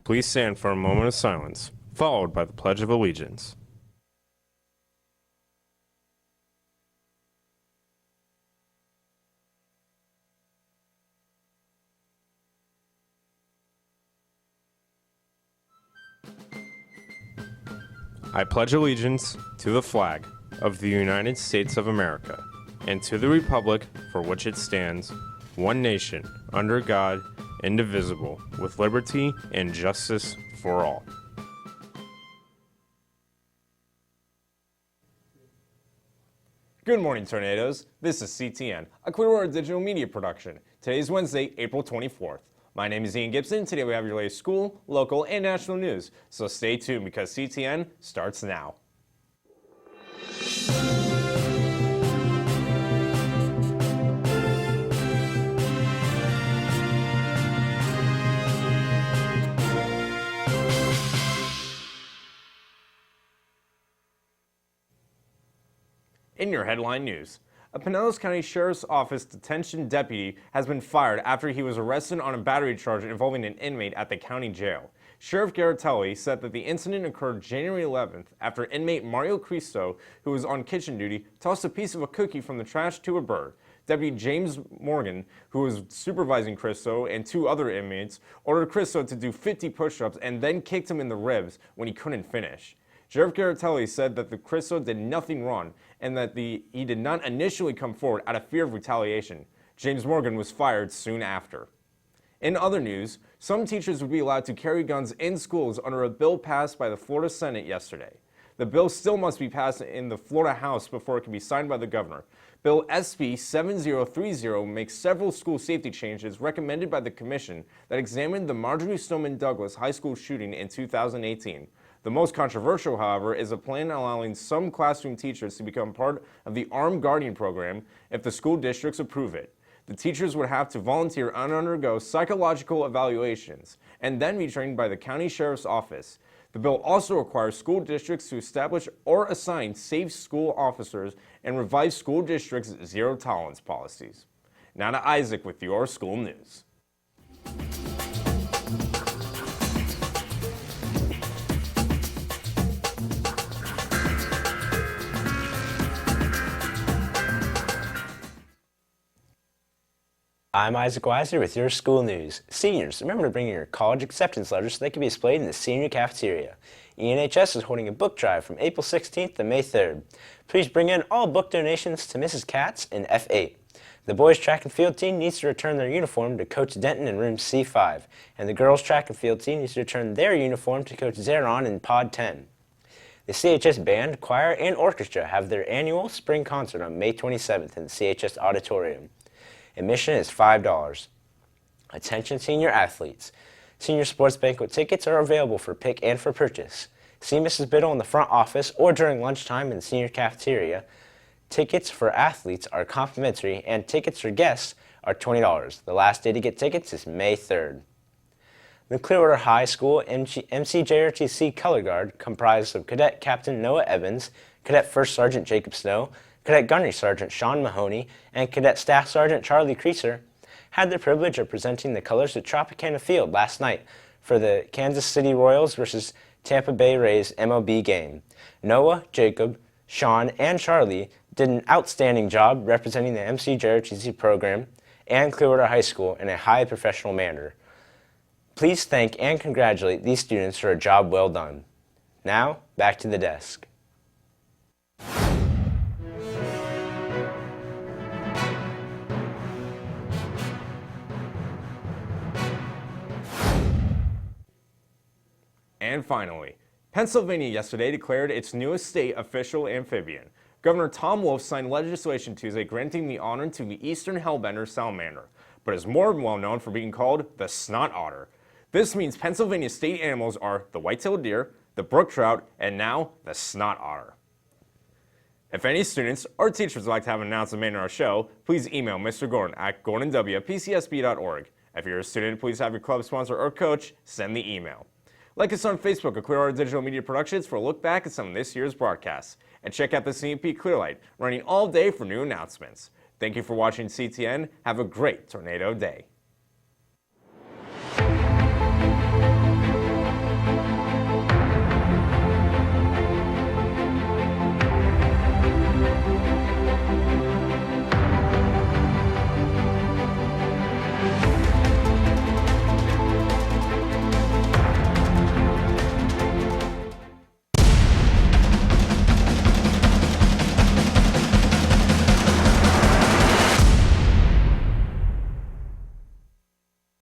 Please stand for a moment of silence, followed by the Pledge of Allegiance. I pledge allegiance to the flag of the United States of America and to the republic for which it stands, one nation, under God, indivisible, with liberty and justice for all. Good morning, Tornadoes. This is CTN, a Clearwater digital media production. Today is Wednesday, April 24th. My name is Ian Gibson. Today we have your latest school, local, and national news. So stay tuned because CTN starts now. In your headline news, a Pinellas County Sheriff's Office detention deputy has been fired after he was arrested on a battery charge involving an inmate at the county jail. Sheriff Garatelli said that the incident occurred January 11th after inmate Mario Cristo, who was on kitchen duty, tossed a piece of a cookie from the trash to a bird. Deputy James Morgan, who was supervising Cristo and two other inmates, ordered Cristo to do 50 push-ups and then kicked him in the ribs when he couldn't finish. Sheriff Garatelli said that the Cristo did nothing wrong and that he did not initially come forward out of fear of retaliation. James Morgan was fired soon after. In other news, some teachers would be allowed to carry guns in schools under a bill passed by the Florida Senate yesterday. The bill still must be passed in the Florida House before it can be signed by the governor. Bill SB 7030 makes several school safety changes recommended by the commission that examined the Marjorie Stoneman Douglas High School shooting in 2018. The most controversial, however, is a plan allowing some classroom teachers to become part of the Armed Guardian program if the school districts approve it. The teachers would have to volunteer and undergo psychological evaluations and then be trained by the county sheriff's office. The bill also requires school districts to establish or assign safe school officers and revise school districts' zero-tolerance policies. Now to Isaac with your school news. I'm Isaac Weiser with your school news. Seniors, remember to bring your college acceptance letters so they can be displayed in the senior cafeteria. ENHS is holding a book drive from April 16th to May 3rd. Please bring in all book donations to Mrs. Katz in F8. The boys track and field team needs to return their uniform to Coach Denton in room C5, and the girls track and field team needs to return their uniform to Coach Zeron in pod 10. The CHS Band, Choir, and Orchestra have their annual spring concert on May 27th in the CHS Auditorium. Admission is $5. Attention senior athletes. Senior sports banquet tickets are available for pick and for purchase. See Mrs. Biddle in the front office or during lunchtime in the senior cafeteria. Tickets for athletes are complimentary and tickets for guests are $20. The last day to get tickets is May 3rd. The Clearwater High School MCJRTC Color Guard, comprised of Cadet Captain Noah Evans, Cadet First Sergeant Jacob Snow, Cadet Gunnery Sergeant Sean Mahoney, and Cadet Staff Sergeant Charlie Creaser, had the privilege of presenting the colors at Tropicana Field last night for the Kansas City Royals versus Tampa Bay Rays MLB game. Noah, Jacob, Sean, and Charlie did an outstanding job representing the MCJRTC program and Clearwater High School in a high professional manner. Please thank and congratulate these students for a job well done. Now, back to the desk. And finally, Pennsylvania yesterday declared its newest state official amphibian. Governor Tom Wolf signed legislation Tuesday granting the honor to the eastern hellbender salamander, but is more well known for being called the snot otter. This means Pennsylvania's state animals are the white-tailed deer, the brook trout, and now the snot otter. If any students or teachers would like to have an announcement made in our show, please email Mr. Gordon at gordonw@pcsb.org. If you're a student, please have your club sponsor or coach send the email. Like us on Facebook at Clearwater Digital Media Productions for a look back at some of this year's broadcasts. And check out the CMP Clearlight, running all day for new announcements. Thank you for watching CTN. Have a great tornado day.